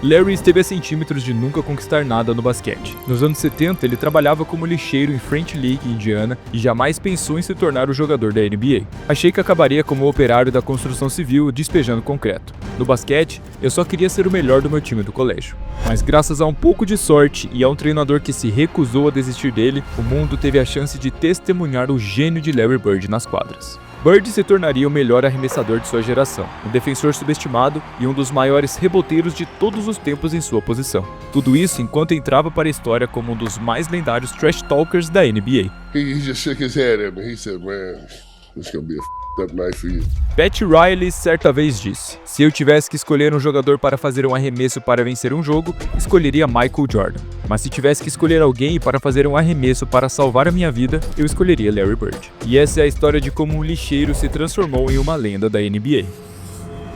Larry esteve a centímetros de nunca conquistar nada no basquete. Nos anos 70, ele trabalhava como lixeiro em French Lick, Indiana, e jamais pensou em se tornar o jogador da NBA. Achei que acabaria como operário da construção civil, despejando concreto. No basquete, eu só queria ser o melhor do meu time do colégio. Mas graças a um pouco de sorte e a um treinador que se recusou a desistir dele, o mundo teve a chance de testemunhar o gênio de Larry Bird nas quadras. Bird se tornaria o melhor arremessador de sua geração, um defensor subestimado e um dos maiores reboteiros de todos os tempos em sua posição. Tudo isso enquanto entrava para a história como um dos mais lendários trash talkers da NBA. He just shook his head at me. He said, "Man, it's gonna be a up night for you." Pat Riley certa vez disse: "Se eu tivesse que escolher um jogador para fazer um arremesso para vencer um jogo, escolheria Michael Jordan. Mas se tivesse que escolher alguém para fazer um arremesso para salvar a minha vida, eu escolheria Larry Bird." E essa é a história de como um lixeiro se transformou em uma lenda da NBA.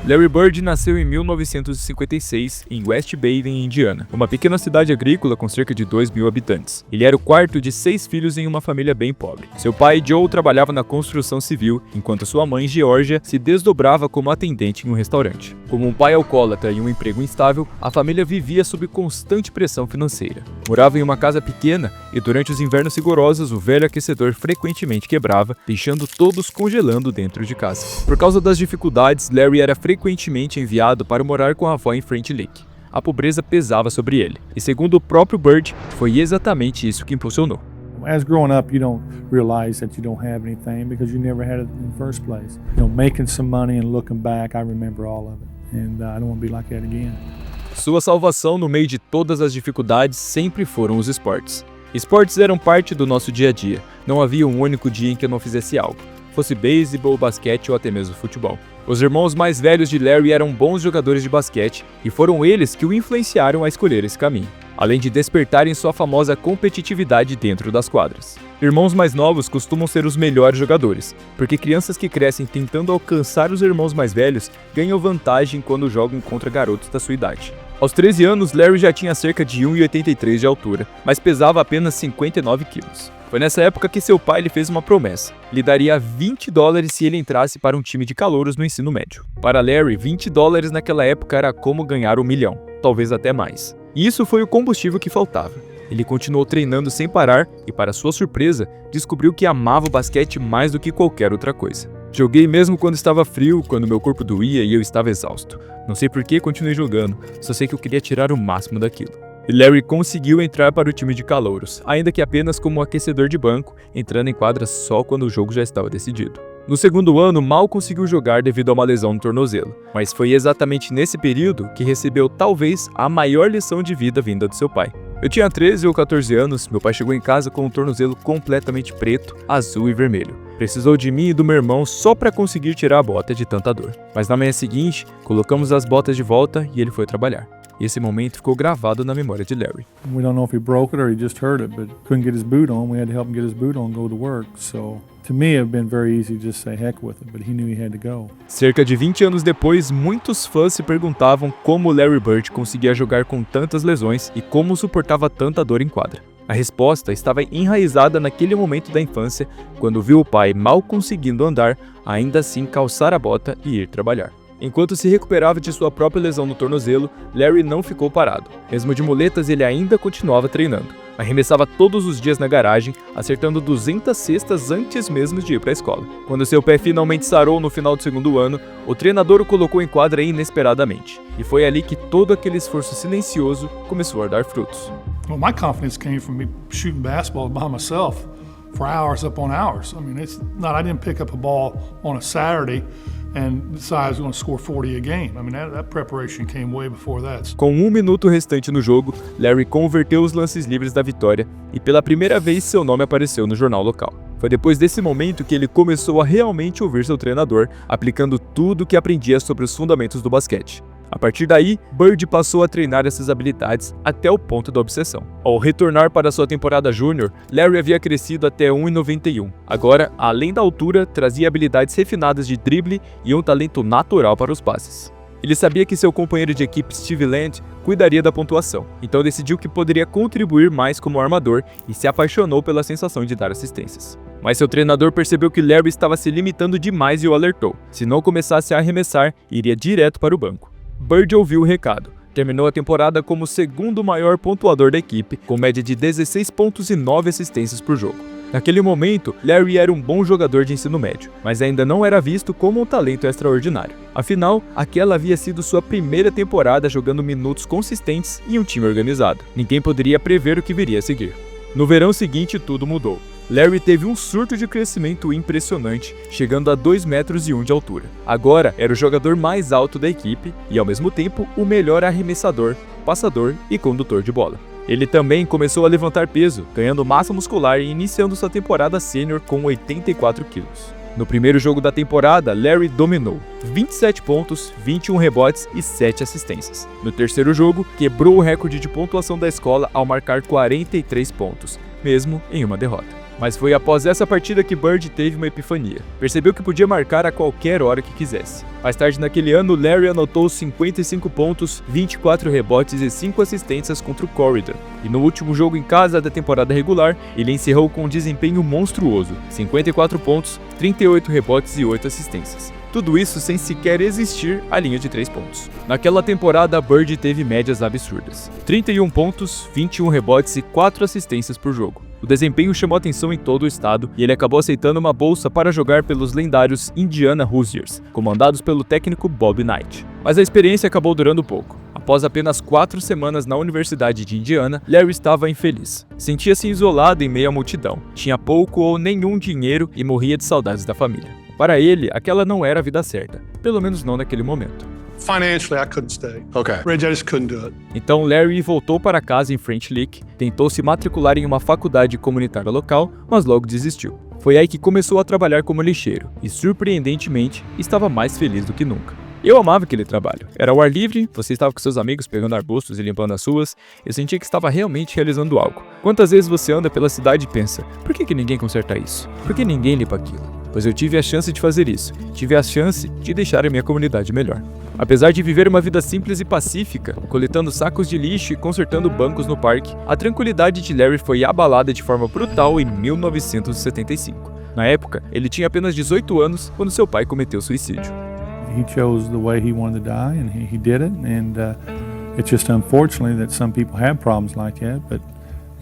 Larry Bird nasceu em 1956 em West Baden, Indiana, uma pequena cidade agrícola com cerca de 2.000 habitantes. Ele era o quarto de 6 filhos em uma família bem pobre. Seu pai, Joe, trabalhava na construção civil, enquanto sua mãe, Georgia, se desdobrava como atendente em um restaurante. Como um pai alcoólatra e um emprego instável, a família vivia sob constante pressão financeira. Morava em uma casa pequena e durante os invernos rigorosos, o velho aquecedor frequentemente quebrava, deixando todos congelando dentro de casa. Por causa das dificuldades, Larry era frequentemente enviado para morar com a avó em French Lick. A pobreza pesava sobre ele, e segundo o próprio Bird, foi exatamente isso que impulsionou. As growing up, you don't realize that you don't have anything because you never had it in the first place. Making some money and looking back, I remember all of it, and I don't want to be like that again. Sua salvação no meio de todas as dificuldades sempre foram os esportes. Esportes eram parte do nosso dia a dia, não havia um único dia em que eu não fizesse algo, fosse beisebol, basquete ou até mesmo futebol. Os irmãos mais velhos de Larry eram bons jogadores de basquete e foram eles que o influenciaram a escolher esse caminho, além de despertarem sua famosa competitividade dentro das quadras. Irmãos mais novos costumam ser os melhores jogadores, porque crianças que crescem tentando alcançar os irmãos mais velhos ganham vantagem quando jogam contra garotos da sua idade. Aos 13 anos, Larry já tinha cerca de 1,83 de altura, mas pesava apenas 59 quilos. Foi nessa época que seu pai lhe fez uma promessa. Lhe daria $20 se ele entrasse para um time de calouros no ensino médio. Para Larry, $20 naquela época era como ganhar $1 milhão, talvez até mais. E isso foi o combustível que faltava. Ele continuou treinando sem parar e, para sua surpresa, descobriu que amava o basquete mais do que qualquer outra coisa. Joguei mesmo quando estava frio, quando meu corpo doía e eu estava exausto. Não sei por que continuei jogando, só sei que eu queria tirar o máximo daquilo. E Larry conseguiu entrar para o time de calouros, ainda que apenas como aquecedor de banco, entrando em quadra só quando o jogo já estava decidido. No segundo ano, mal conseguiu jogar devido a uma lesão no tornozelo, mas foi exatamente nesse período que recebeu talvez a maior lição de vida vinda do seu pai. Eu tinha 13 ou 14 anos, meu pai chegou em casa com um tornozelo completamente preto, azul e vermelho. Precisou de mim e do meu irmão só para conseguir tirar a bota de tanta dor. Mas na manhã seguinte, colocamos as botas de volta e ele foi trabalhar. E esse momento ficou gravado na memória de Larry. We don't know if he broke it or he just hurt it, but couldn't get his boot on. We had to help him get his boot on and go to work. So, to me, it would have been very easy to just say heck with it, but he knew he had to go. Cerca de 20 anos depois, muitos fãs se perguntavam como Larry Bird conseguia jogar com tantas lesões e como suportava tanta dor em quadra. A resposta estava enraizada naquele momento da infância, quando viu o pai mal conseguindo andar, ainda assim calçar a bota e ir trabalhar. Enquanto se recuperava de sua própria lesão no tornozelo, Larry não ficou parado. Mesmo de muletas, ele ainda continuava treinando. Arremessava todos os dias na garagem, acertando 200 cestas antes mesmo de ir para a escola. Quando seu pé finalmente sarou no final do segundo ano, o treinador o colocou em quadra inesperadamente. E foi ali que todo aquele esforço silencioso começou a dar frutos. Well, my confidence came from me shooting basketball by myself for hours upon hours. I mean, it's not, I didn't pick up a ball on a Saturday and decide I was going to score 40 a game. I mean, that preparation came way before that. Com 1 minuto restante no jogo, Larry converteu os lances livres da vitória e pela primeira vez seu nome apareceu no jornal local. Foi depois desse momento que ele começou a realmente ouvir seu treinador, aplicando tudo o que aprendia sobre os fundamentos do basquete. A partir daí, Bird passou a treinar essas habilidades até o ponto da obsessão. Ao retornar para sua temporada júnior, Larry havia crescido até 1,91. Agora, além da altura, trazia habilidades refinadas de drible e um talento natural para os passes. Ele sabia que seu companheiro de equipe Steve Land cuidaria da pontuação, então decidiu que poderia contribuir mais como armador e se apaixonou pela sensação de dar assistências. Mas seu treinador percebeu que Larry estava se limitando demais e o alertou. Se não começasse a arremessar, iria direto para o banco. Bird ouviu o recado, Terminou a temporada como o segundo maior pontuador da equipe, com média de 16 pontos e 9 assistências por jogo. Naquele momento, Larry era um bom jogador de ensino médio, mas ainda não era visto como um talento extraordinário. Afinal, aquela havia sido sua primeira temporada jogando minutos consistentes em um time organizado. Ninguém poderia prever o que viria a seguir. No verão seguinte, tudo mudou. Larry teve um surto de crescimento impressionante, chegando a 2,1 metros de altura. Agora era o jogador mais alto da equipe e, ao mesmo tempo, o melhor arremessador, passador e condutor de bola. Ele também começou a levantar peso, ganhando massa muscular e iniciando sua temporada sênior com 84 quilos. No primeiro jogo da temporada, Larry dominou, 27 pontos, 21 rebotes e 7 assistências. No terceiro jogo, quebrou o recorde de pontuação da escola ao marcar 43 pontos, mesmo em uma derrota. Mas foi após essa partida que Bird teve uma epifania. Percebeu que podia marcar a qualquer hora que quisesse. Mais tarde naquele ano, Larry anotou 55 pontos, 24 rebotes e 5 assistências contra o Corridor. E no último jogo em casa da temporada regular, ele encerrou com um desempenho monstruoso, 54 pontos, 38 rebotes e 8 assistências. Tudo isso sem sequer existir a linha de 3 pontos. Naquela temporada, Bird teve médias absurdas. 31 pontos, 21 rebotes e 4 assistências por jogo. O desempenho chamou atenção em todo o estado e ele acabou aceitando uma bolsa para jogar pelos lendários Indiana Hoosiers, comandados pelo técnico Bob Knight. Mas a experiência acabou durando pouco. Após apenas 4 semanas na Universidade de Indiana, Larry estava infeliz. Sentia-se isolado em meio à multidão, tinha pouco ou nenhum dinheiro e morria de saudades da família. Para ele, aquela não era a vida certa, pelo menos não naquele momento. Financially, I couldn't stay. Okay. Reggie, I just couldn't do it. Então Larry voltou para casa em French Lick, tentou se matricular em uma faculdade comunitária local, mas logo desistiu. Foi aí que começou a trabalhar como lixeiro e, surpreendentemente, estava mais feliz do que nunca. Eu amava aquele trabalho. Era ao ar livre, você estava com seus amigos pegando arbustos e limpando as ruas. Eu sentia que estava realmente realizando algo. Quantas vezes você anda pela cidade e pensa, por que ninguém conserta isso? Por que ninguém limpa aquilo? Pois eu tive a chance de fazer isso. Tive a chance de deixar a minha comunidade melhor. Apesar de viver uma vida simples e pacífica, coletando sacos de lixo e consertando bancos no parque, a tranquilidade de Larry foi abalada de forma brutal em 1975. Na época, ele tinha apenas 18 anos quando seu pai cometeu suicídio. He chose the way he wanted to die, and he did it. And it's just unfortunately that some people have problems like that. But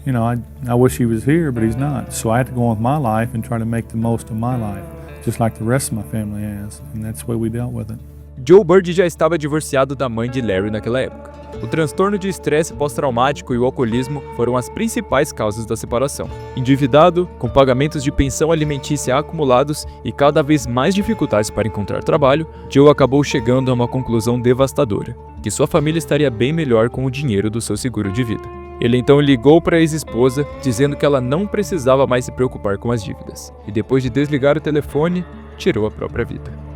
you know, I wish he was here, but he's not. So I had to go on with my life and try to make the most of my life, just like the rest of my family has. And that's the way we dealt with it. Joe Bird já estava divorciado da mãe de Larry naquela época. O transtorno de estresse pós-traumático e o alcoolismo foram as principais causas da separação. Endividado, com pagamentos de pensão alimentícia acumulados e cada vez mais dificuldades para encontrar trabalho, Joe acabou chegando a uma conclusão devastadora, que sua família estaria bem melhor com o dinheiro do seu seguro de vida. Ele então ligou para a ex-esposa, dizendo que ela não precisava mais se preocupar com as dívidas, e depois de desligar o telefone, tirou a própria vida.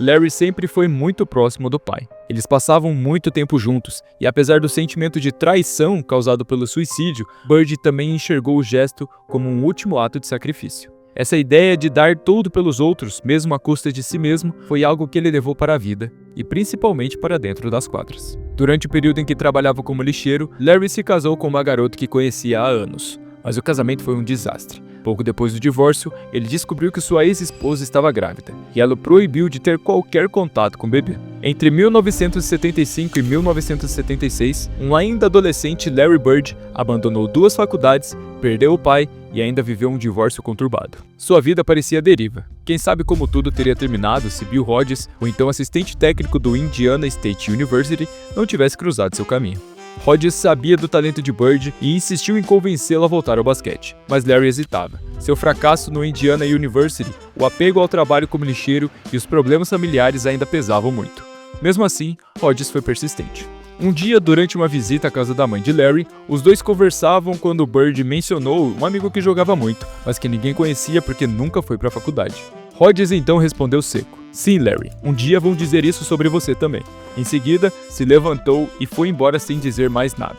Larry sempre foi muito próximo do pai. Eles passavam muito tempo juntos, e apesar do sentimento de traição causado pelo suicídio, Bird também enxergou o gesto como um último ato de sacrifício. Essa ideia de dar tudo pelos outros, mesmo à custa de si mesmo, foi algo que ele levou para a vida, e principalmente para dentro das quadras. Durante o período em que trabalhava como lixeiro, Larry se casou com uma garota que conhecia há anos, mas o casamento foi um desastre. Pouco depois do divórcio, ele descobriu que sua ex-esposa estava grávida, e ela o proibiu de ter qualquer contato com o bebê. Entre 1975 e 1976, um ainda adolescente Larry Bird abandonou 2 faculdades, perdeu o pai e ainda viveu um divórcio conturbado. Sua vida parecia à deriva. Quem sabe como tudo teria terminado se Bill Hodges, o então assistente técnico do Indiana State University, não tivesse cruzado seu caminho. Hodges sabia do talento de Bird e insistiu em convencê-lo a voltar ao basquete, mas Larry hesitava. Seu fracasso no Indiana University, o apego ao trabalho como lixeiro e os problemas familiares ainda pesavam muito. Mesmo assim, Hodges foi persistente. Um dia, durante uma visita à casa da mãe de Larry, os dois conversavam quando Bird mencionou um amigo que jogava muito, mas que ninguém conhecia porque nunca foi para a faculdade. Hodges então respondeu seco: "Sim, Larry, um dia vão dizer isso sobre você também." Em seguida, se levantou e foi embora sem dizer mais nada.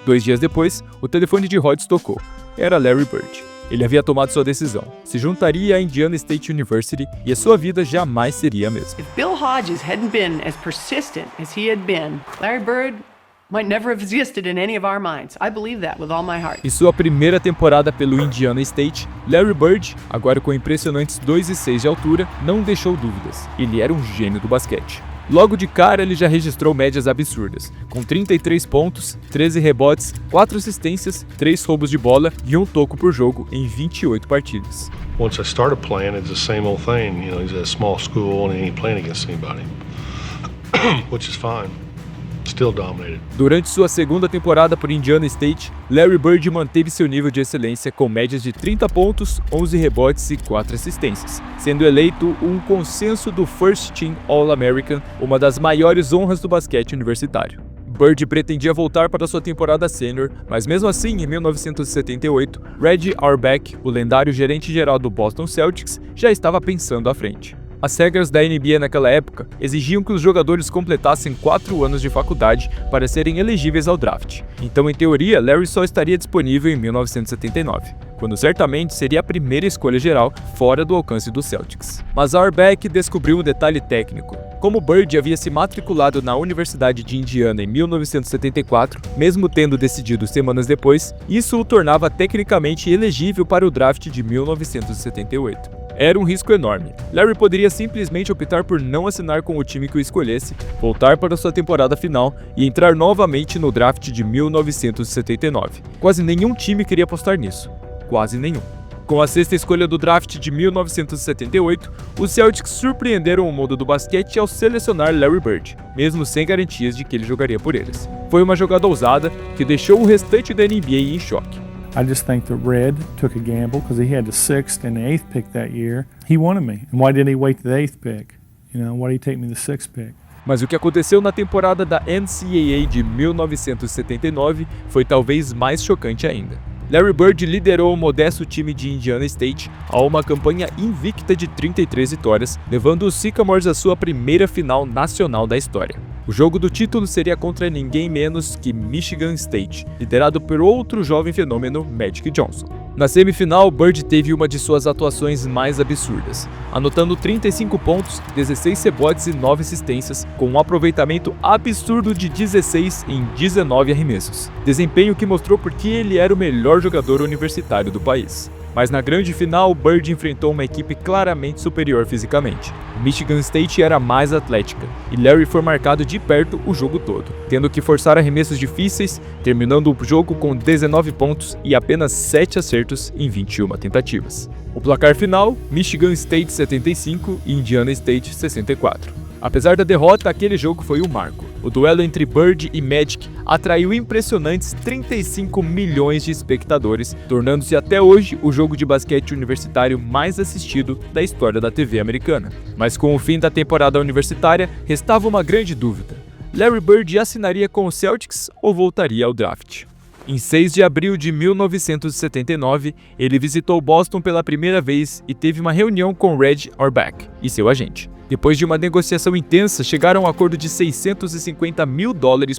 2 dias depois, o telefone de Hodges tocou. Era Larry Bird. Ele havia tomado sua decisão. Se juntaria à Indiana State University e a sua vida jamais seria a mesma. If Bill Hodges hadn't been as persistent as he had been, Larry Bird might never have existed in any of our minds. I believe that with all my heart. Em sua primeira temporada pelo Indiana State, Larry Bird, agora com impressionantes 2,6 de altura, não deixou dúvidas. Ele era um gênio do basquete. Logo de cara, ele já registrou médias absurdas, com 33 pontos, 13 rebotes, 4 assistências, 3 roubos de bola e 1 toco por jogo em 28 partidas. Once I started playing, it's the same old thing. You know, he's at a small school and he ain't playing against anybody, which is fine. Still dominated. Durante sua segunda temporada por Indiana State, Larry Bird manteve seu nível de excelência com médias de 30 pontos, 11 rebotes e 4 assistências, sendo eleito um consenso do First Team All-American, uma das maiores honras do basquete universitário. Bird pretendia voltar para sua temporada sênior, mas mesmo assim, em 1978, Reggie Auerbach, o lendário gerente-geral do Boston Celtics, já estava pensando à frente. As regras da NBA naquela época exigiam que os jogadores completassem 4 anos de faculdade para serem elegíveis ao draft. Então, em teoria, Larry só estaria disponível em 1979, quando certamente seria a primeira escolha geral fora do alcance dos Celtics. Mas Auerbach descobriu um detalhe técnico. Como Bird havia se matriculado na Universidade de Indiana em 1974, mesmo tendo decidido semanas depois, isso o tornava tecnicamente elegível para o draft de 1978. Era um risco enorme. Larry poderia simplesmente optar por não assinar com o time que o escolhesse, voltar para sua temporada final e entrar novamente no draft de 1979. Quase nenhum time queria apostar nisso. Quase nenhum. Com a 6ª escolha do draft de 1978, os Celtics surpreenderam o mundo do basquete ao selecionar Larry Bird, mesmo sem garantias de que ele jogaria por eles. Foi uma jogada ousada que deixou o restante da NBA em choque. I just think that Red took a gamble because he had the 6th and the 8th pick that year. He wanted me. And why didn't he wait to the 8th pick? You know, why did he take me the 6th pick? Mas o que aconteceu na temporada da NCAA de 1979 foi talvez mais chocante ainda. Larry Bird liderou o modesto time de Indiana State a uma campanha invicta de 33 vitórias, levando os Sycamores à sua primeira final nacional da história. O jogo do título seria contra ninguém menos que Michigan State, liderado por outro jovem fenômeno, Magic Johnson. Na semifinal, Bird teve uma de suas atuações mais absurdas, anotando 35 pontos, 16 rebotes e 9 assistências, com um aproveitamento absurdo de 16 em 19 arremessos. Desempenho que mostrou por que ele era o melhor jogador universitário do país. Mas na grande final, Bird enfrentou uma equipe claramente superior fisicamente. Michigan State era mais atlética, e Larry foi marcado de perto o jogo todo, tendo que forçar arremessos difíceis, terminando o jogo com 19 pontos e apenas 7 acertos em 21 tentativas. O placar final, Michigan State 75 e Indiana State 64. Apesar da derrota, aquele jogo foi um marco. O duelo entre Bird e Magic atraiu impressionantes 35 milhões de espectadores, tornando-se até hoje o jogo de basquete universitário mais assistido da história da TV americana. Mas com o fim da temporada universitária, restava uma grande dúvida. Larry Bird assinaria com os Celtics ou voltaria ao draft? Em 6 de abril de 1979, ele visitou Boston pela primeira vez e teve uma reunião com Reggie Auerbach e seu agente. Depois de uma negociação intensa, chegaram a um acordo de $650 mil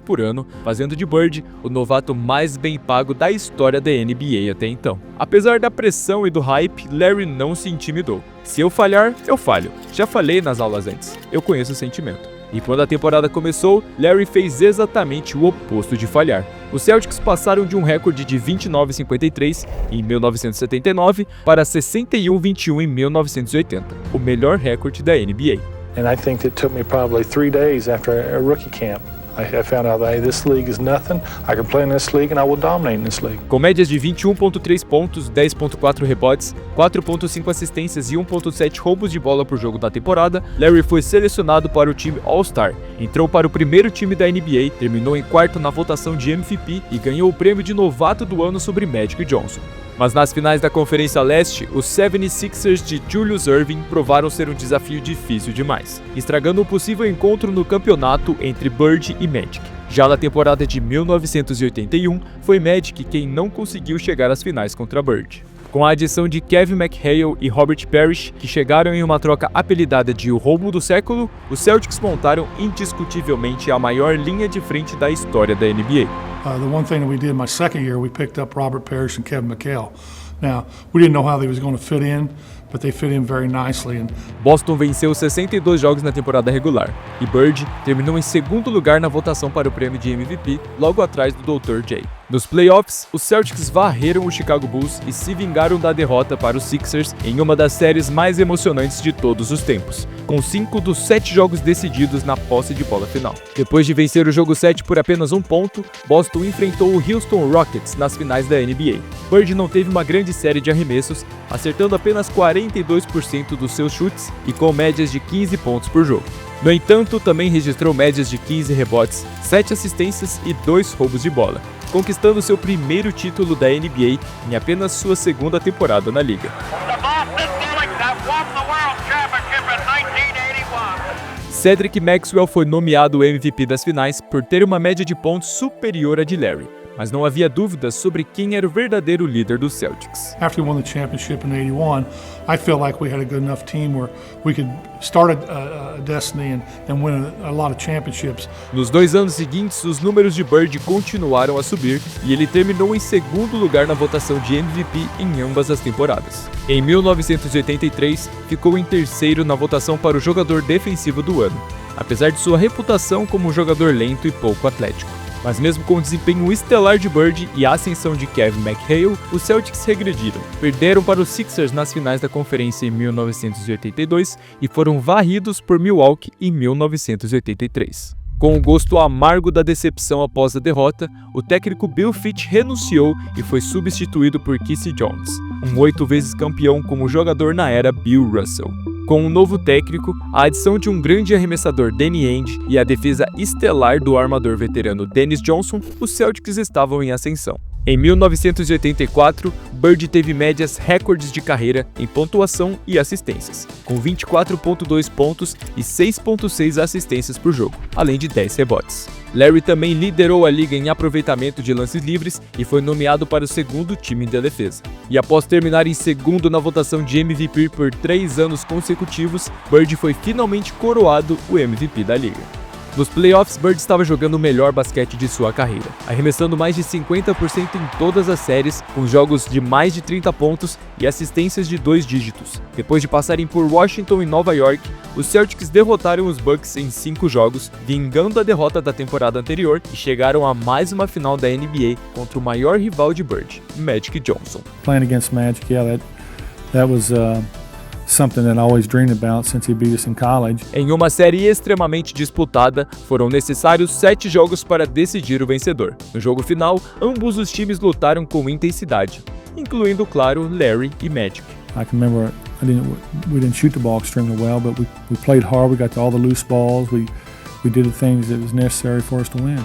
por ano, fazendo de Bird o novato mais bem pago da história da NBA até então. Apesar da pressão e do hype, Larry não se intimidou. Se eu falhar, eu falho. Já falei nas aulas antes. Eu conheço o sentimento. E quando a temporada começou, Larry fez exatamente o oposto de falhar. Os Celtics passaram de um recorde de 29-53 em 1979 para 61-21 em 1980, o melhor recorde da NBA. And I think it took me probably 3 days after a rookie camp. I found out that, hey, this league is nothing. I can play in this league and I will dominate in this league. Com médias de 21.3 pontos, 10.4 rebotes, 4.5 assistências e 1.7 roubos de bola por jogo da temporada, Larry foi selecionado para o time All-Star, entrou para o primeiro time da NBA, terminou em quarto na votação de MVP e ganhou o prêmio de novato do ano sobre Magic Johnson. Mas nas finais da Conferência Leste, os 76ers de Julius Erving provaram ser um desafio difícil demais, estragando um possível encontro no campeonato entre Bird e Magic. Já na temporada de 1981, foi Magic quem não conseguiu chegar às finais contra Bird. Com a adição de Kevin McHale e Robert Parrish, que chegaram em uma troca apelidada de o roubo do século, os Celtics montaram indiscutivelmente a maior linha de frente da história da NBA. The one thing that we did my second year, we picked up Robert Parrish and Kevin McHale. Now, we didn't know how they was going to fit in, but they fit in very nicely. Boston venceu 62 jogos na temporada regular, e Bird terminou em segundo lugar na votação para o prêmio de MVP, logo atrás do Dr. J. Nos playoffs, os Celtics varreram o Chicago Bulls e se vingaram da derrota para os Sixers em uma das séries mais emocionantes de todos os tempos, com 5 dos 7 jogos decididos na posse de bola final. Depois de vencer o jogo 7 por apenas 1 ponto, Boston enfrentou o Houston Rockets nas finais da NBA. Bird não teve uma grande série de arremessos, acertando apenas 42% dos seus chutes e com médias de 15 pontos por jogo. No entanto, também registrou médias de 15 rebotes, 7 assistências e 2 roubos de bola, conquistando seu primeiro título da NBA em apenas sua segunda temporada na liga. Cedric Maxwell foi nomeado MVP das finais por ter uma média de pontos superior à de Larry, mas não havia dúvidas sobre quem era o verdadeiro líder dos Celtics. After we won the championship in 81, I felt like we had a good enough team where we could start a destiny and win a lot of championships. Nos 2 anos seguintes, os números de Bird continuaram a subir e ele terminou em segundo lugar na votação de MVP em ambas as temporadas. Em 1983, ficou em terceiro na votação para o jogador defensivo do ano, apesar de sua reputação como um jogador lento e pouco atlético. Mas mesmo com o desempenho estelar de Bird e a ascensão de Kevin McHale, os Celtics regrediram. Perderam para os Sixers nas finais da conferência em 1982 e foram varridos por Milwaukee em 1983. Com o gosto amargo da decepção após a derrota, o técnico Bill Fitch renunciou e foi substituído por K.C. Jones, um 8 vezes campeão como jogador na era Bill Russell. Com um novo técnico, a adição de um grande arremessador Danny Ainge e a defesa estelar do armador veterano Dennis Johnson, os Celtics estavam em ascensão. Em 1984, Bird teve médias recordes de carreira em pontuação e assistências, com 24,2 pontos e 6,6 assistências por jogo, além de 10 rebotes. Larry também liderou a liga em aproveitamento de lances livres e foi nomeado para o segundo time da defesa. E após terminar em segundo na votação de MVP por 3 anos consecutivos, Bird foi finalmente coroado o MVP da liga. Nos playoffs, Bird estava jogando o melhor basquete de sua carreira, arremessando mais de 50% em todas as séries, com jogos de mais de 30 pontos e assistências de 2 dígitos. Depois de passarem por Washington e Nova York, os Celtics derrotaram os Bucks em 5 jogos, vingando a derrota da temporada anterior e chegaram a mais uma final da NBA contra o maior rival de Bird, Magic Johnson. Playing against Magic, yeah, that was something that I always dreamed about since he beat us in college. Em uma série extremamente disputada, foram necessários 7 jogos para decidir o vencedor. No jogo final, ambos os times lutaram com intensidade, incluindo, claro, Larry e Magic. I can remember we didn't shoot the ball extremely well, but we played hard. We got to all the loose balls. We did the things that was necessary for us to win.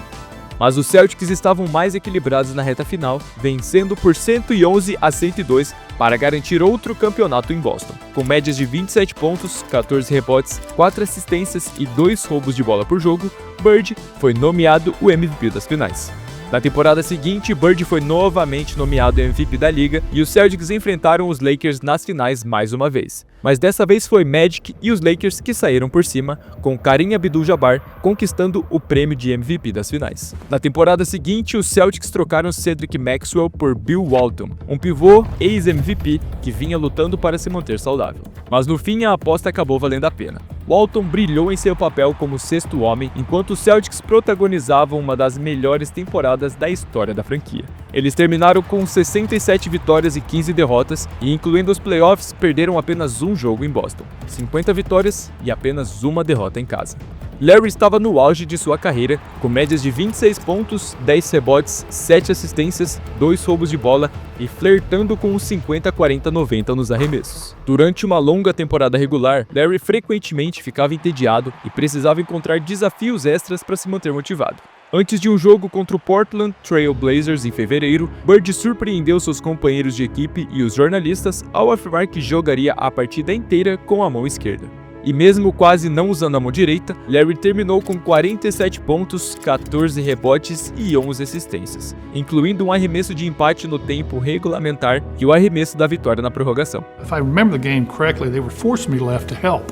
Mas os Celtics estavam mais equilibrados na reta final, vencendo por 111-102 para garantir outro campeonato em Boston. Com médias de 27 pontos, 14 rebotes, 4 assistências e 2 roubos de bola por jogo, Bird foi nomeado o MVP das finais. Na temporada seguinte, Bird foi novamente nomeado MVP da liga e os Celtics enfrentaram os Lakers nas finais mais uma vez. Mas dessa vez foi Magic e os Lakers que saíram por cima, com Kareem Abdul-Jabbar conquistando o prêmio de MVP das finais. Na temporada seguinte, os Celtics trocaram Cedric Maxwell por Bill Walton, um pivô ex-MVP que vinha lutando para se manter saudável. Mas no fim, a aposta acabou valendo a pena. Walton brilhou em seu papel como sexto homem, enquanto os Celtics protagonizavam uma das melhores temporadas da história da franquia. Eles terminaram com 67 vitórias e 15 derrotas, e incluindo os playoffs, perderam apenas um jogo em Boston, 50 vitórias e apenas uma derrota em casa. Larry estava no auge de sua carreira, com médias de 26 pontos, 10 rebotes, 7 assistências, 2 roubos de bola e flertando com os 50-40-90 nos arremessos. Durante uma longa temporada regular, Larry frequentemente ficava entediado e precisava encontrar desafios extras para se manter motivado. Antes de um jogo contra o Portland Trail Blazers em fevereiro, Bird surpreendeu seus companheiros de equipe e os jornalistas ao afirmar que jogaria a partida inteira com a mão esquerda. E mesmo quase não usando a mão direita, Larry terminou com 47 pontos, 14 rebotes e 11 assistências, incluindo um arremesso de empate no tempo regulamentar e o arremesso da vitória na prorrogação. If I remember the game correctly, they were forcing me left to help.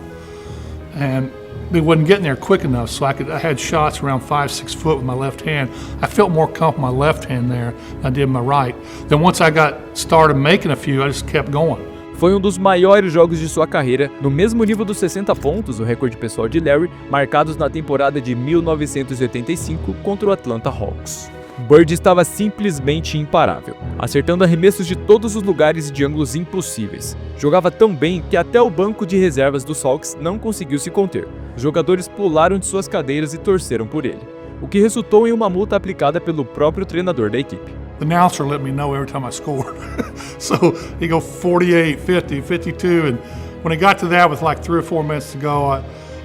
And they wasn't getting there quick enough, so I had shots around 5-6 foot with my left hand. I felt more comfortable with my left hand there than I did my right. Then once I got started making a few, I just kept going. Foi um dos maiores jogos de sua carreira, no mesmo nível dos 60 pontos, o recorde pessoal de Larry, marcados na temporada de 1985 contra o Atlanta Hawks. Bird estava simplesmente imparável, acertando arremessos de todos os lugares e de ângulos impossíveis. Jogava tão bem que até o banco de reservas dos Hawks não conseguiu se conter. Os jogadores pularam de suas cadeiras e torceram por ele, o que resultou em uma multa aplicada pelo próprio treinador da equipe. The announcer let me know every time I scored. So he go 48, 50, 52, and when it got to that with like 3 or 4 minutes to go,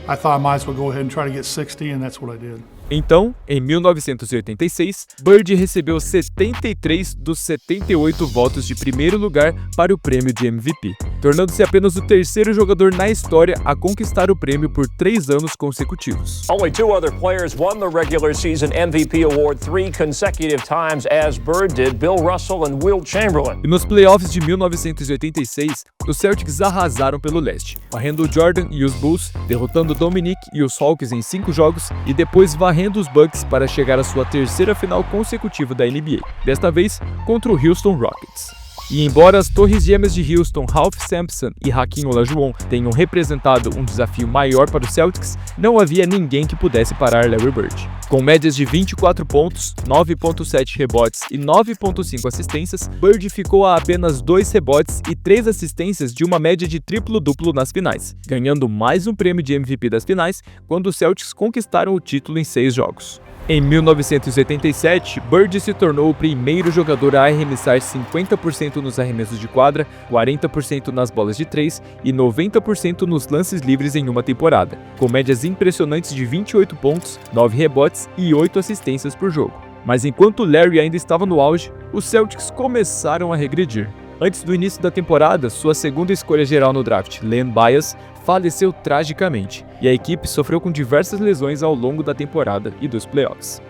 I thought I might as well go ahead and try to get 60, and that's what I did. Então, em 1986, Bird recebeu 73 dos 78 votos de primeiro lugar para o prêmio de MVP, tornando-se apenas o terceiro jogador na história a conquistar o prêmio por 3 anos consecutivos. Only 2 other players won the regular season MVP award 3 consecutive times, as Bird did, Bill Russell and Wilt Chamberlain. E nos playoffs de 1986, os Celtics arrasaram pelo leste, varrendo o Jordan e os Bulls, derrotando Dominique e os Hawks em 5 jogos e depois varrendo os Bucks para chegar à sua terceira final consecutiva da NBA, desta vez contra o Houston Rockets. E embora as torres gêmeas de Houston, Ralph Sampson e Hakeem Olajuwon tenham representado um desafio maior para os Celtics, não havia ninguém que pudesse parar Larry Bird. Com médias de 24 pontos, 9.7 rebotes e 9.5 assistências, Bird ficou a apenas 2 rebotes e 3 assistências de uma média de triplo-duplo nas finais, ganhando mais um prêmio de MVP das finais quando os Celtics conquistaram o título em 6 jogos. Em 1987, Bird se tornou o primeiro jogador a arremessar 50% nos arremessos de quadra, 40% nas bolas de 3 e 90% nos lances livres em uma temporada, com médias impressionantes de 28 pontos, 9 rebotes e 8 assistências por jogo. Mas enquanto Larry ainda estava no auge, os Celtics começaram a regredir. Antes do início da temporada, sua segunda escolha geral no draft, Len Bias, faleceu tragicamente, e a equipe sofreu com diversas lesões ao longo da temporada e dos playoffs.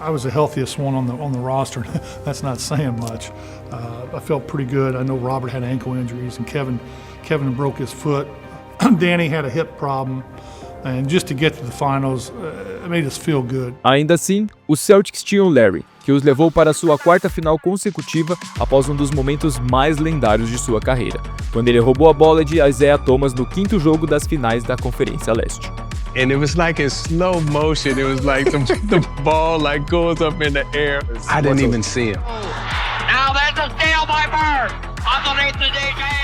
I was the healthiest one on the roster. That's not saying much. I felt pretty good. I know Robert had ankle injuries, and Kevin broke his foot. Danny had a hip problem. And just to get to the finals, it made us feel good. Ainda assim, os Celtics tinham Larry, que os levou para sua 4ª final consecutiva após um dos momentos mais lendários de sua carreira, quando ele roubou a bola de Isaiah Thomas no 5º jogo das finais da Conferência Leste. And it was like in slow motion. It was like the ball like goes up in the air. I didn't even see him. Now there's a steal by Bird underneath the DJ.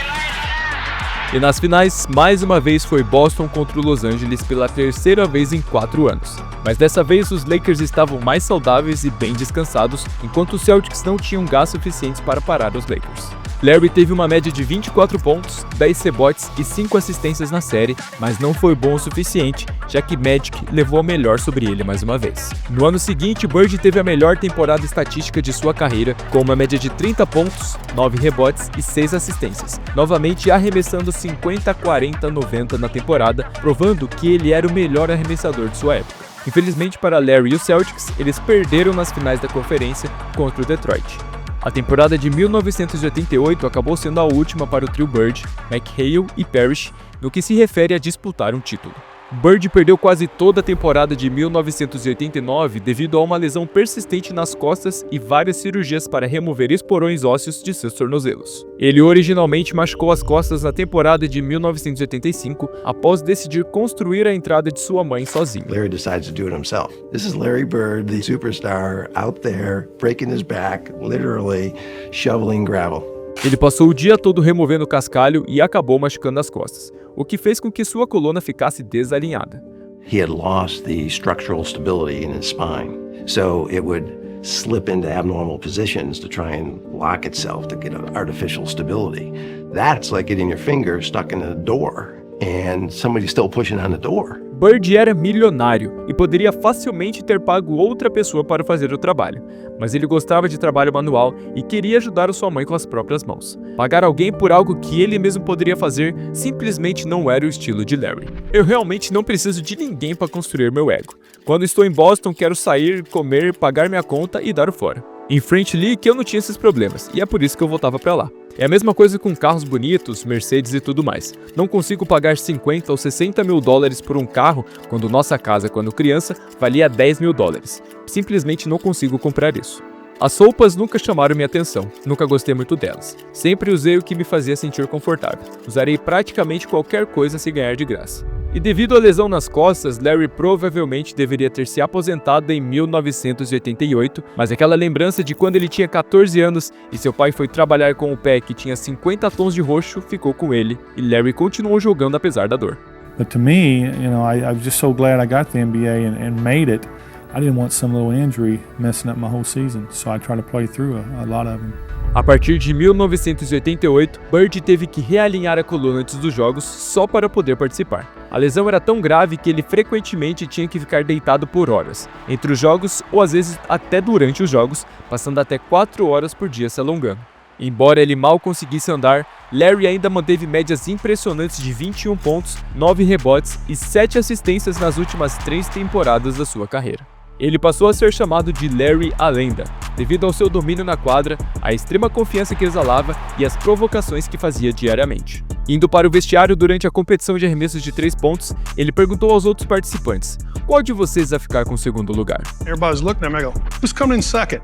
E nas finais, mais uma vez foi Boston contra o Los Angeles pela 3ª vez em 4 anos. Mas dessa vez os Lakers estavam mais saudáveis e bem descansados, enquanto os Celtics não tinham gás suficientes para parar os Lakers. Larry teve uma média de 24 pontos, 10 rebotes e 5 assistências na série, mas não foi bom o suficiente, já que Magic levou a melhor sobre ele mais uma vez. No ano seguinte, Bird teve a melhor temporada estatística de sua carreira, com uma média de 30 pontos, 9 rebotes e 6 assistências, novamente arremessando 50, 40, 90 na temporada, provando que ele era o melhor arremessador de sua época. Infelizmente para Larry e os Celtics, eles perderam nas finais da conferência contra o Detroit. A temporada de 1988 acabou sendo a última para o trio Bird, McHale e Parrish no que se refere a disputar um título. Bird perdeu quase toda a temporada de 1989 devido a uma lesão persistente nas costas e várias cirurgias para remover esporões ósseos de seus tornozelos. Ele originalmente machucou as costas na temporada de 1985 após decidir construir a entrada de sua mãe sozinho. Larry decides to do it himself. This is Larry Bird, the superstar, out there breaking his back, literally shoveling gravel. Ele passou o dia todo removendo o cascalho e acabou machucando as costas, o que fez com que sua coluna ficasse desalinhada. He had lost the structural stability in his spine, so it would slip into abnormal positions to try and lock itself to get an artificial stability. That's like getting your finger stuck in a door and somebody's still pushing on the door. Bird era milionário e poderia facilmente ter pago outra pessoa para fazer o trabalho, mas ele gostava de trabalho manual e queria ajudar sua mãe com as próprias mãos. Pagar alguém por algo que ele mesmo poderia fazer simplesmente não era o estilo de Larry. Eu realmente não preciso de ninguém para construir meu ego. Quando estou em Boston, quero sair, comer, pagar minha conta e dar o fora. Em French Lick eu não tinha esses problemas, e é por isso que eu voltava pra lá. É a mesma coisa com carros bonitos, Mercedes e tudo mais. Não consigo pagar 50 ou 60 mil dólares por um carro, quando nossa casa, quando criança, valia 10 mil dólares. Simplesmente não consigo comprar isso. As roupas nunca chamaram minha atenção, nunca gostei muito delas. Sempre usei o que me fazia sentir confortável. Usarei praticamente qualquer coisa se ganhar de graça. E devido à lesão nas costas, Larry provavelmente deveria ter se aposentado em 1988, mas aquela lembrança de quando ele tinha 14 anos e seu pai foi trabalhar com o pé que tinha 50 tons de roxo ficou com ele, e Larry continuou jogando apesar da dor. But to me, you know, I was just so glad I got the NBA and made it. I didn't want some little injury messing up my whole season, so I tried to play through a lot of them. A partir de 1988, Bird teve que realinhar a coluna antes dos jogos só para poder participar. A lesão era tão grave que ele frequentemente tinha que ficar deitado por horas, entre os jogos ou às vezes até durante os jogos, passando até 4 horas por dia se alongando. Embora ele mal conseguisse andar, Larry ainda manteve médias impressionantes de 21 pontos, 9 rebotes e 7 assistências nas últimas 3 temporadas da sua carreira. Ele passou a ser chamado de Larry a Lenda, devido ao seu domínio na quadra, a extrema confiança que exalava e as provocações que fazia diariamente. Indo para o vestiário durante a competição de arremessos de 3 pontos, ele perguntou aos outros participantes: qual de vocês vai ficar com o segundo lugar? Everybody's looking at me, I go, who's coming in second?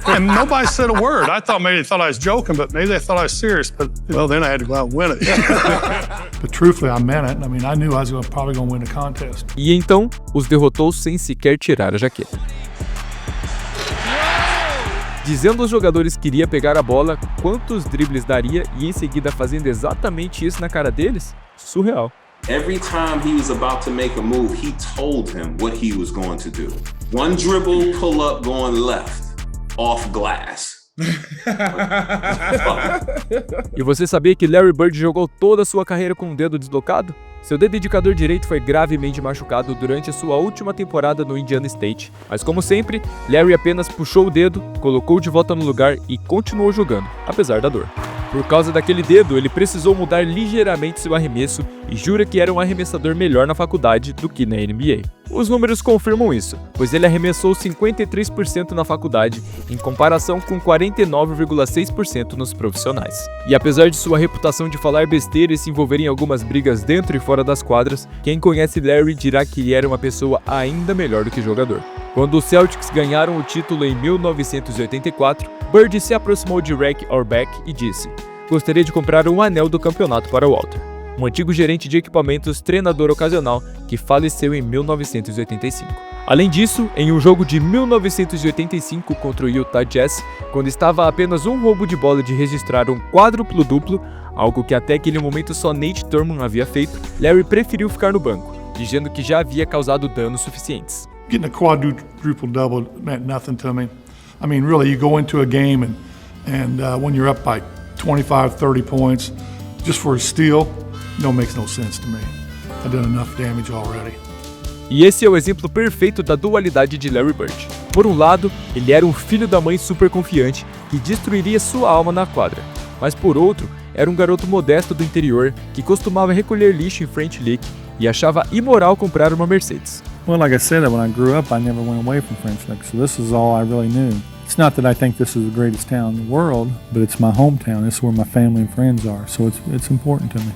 And nobody said a word. I thought maybe they thought I was joking, but maybe they thought I was serious. But, well, then I had to go out and win it. But truthfully, I meant it. I mean, I knew I was probably going to win the contest. E então, os derrotou sem sequer tirar a jaqueta. Dizendo aos jogadores que iria pegar a bola, quantos dribles daria e em seguida fazendo exatamente isso na cara deles? Surreal. Every time he was about to make a move, he told him what he was going to do. One dribble, pull up, going left, off glass. E você sabia que Larry Bird jogou toda a sua carreira com um dedo deslocado? Seu dedo indicador direito foi gravemente machucado durante a sua última temporada no Indiana State, mas como sempre, Larry apenas puxou o dedo, colocou de volta no lugar e continuou jogando, apesar da dor. Por causa daquele dedo, ele precisou mudar ligeiramente seu arremesso e jura que era um arremessador melhor na faculdade do que na NBA. Os números confirmam isso, pois ele arremessou 53% na faculdade, em comparação com 49,6% nos profissionais. E apesar de sua reputação de falar besteira e se envolver em algumas brigas dentro e fora das quadras, quem conhece Larry dirá que ele era uma pessoa ainda melhor do que jogador. Quando os Celtics ganharam o título em 1984, Bird se aproximou de Rec Auerbach e disse: "Gostaria de comprar um anel do campeonato para Walter", um antigo gerente de equipamentos, treinador ocasional, que faleceu em 1985. Além disso, em um jogo de 1985 contra o Utah Jazz, quando estava a apenas um roubo de bola de registrar um quádruplo-duplo, algo que até aquele momento só Nate Thurmond havia feito, Larry preferiu ficar no banco, dizendo que já havia causado danos suficientes. Getting a quadruple double meant nothing to me. I mean, really, you go into a game and when you're up by 25, 30 points, just for a steal, makes no sense to me. I've done enough damage already. E esse é o exemplo perfeito da dualidade de Larry Bird. Por um lado, ele era um filho da mãe super confiante que destruiria sua alma na quadra. Mas por outro, era um garoto modesto do interior que costumava recolher lixo em French Lick e achava imoral comprar uma Mercedes. Well, like I said, when I grew up, I never went away from French Lick, so this is all I really knew. It's not that I think this is the greatest town in the world, but it's my hometown. This is where my family and friends are, so it's important to me.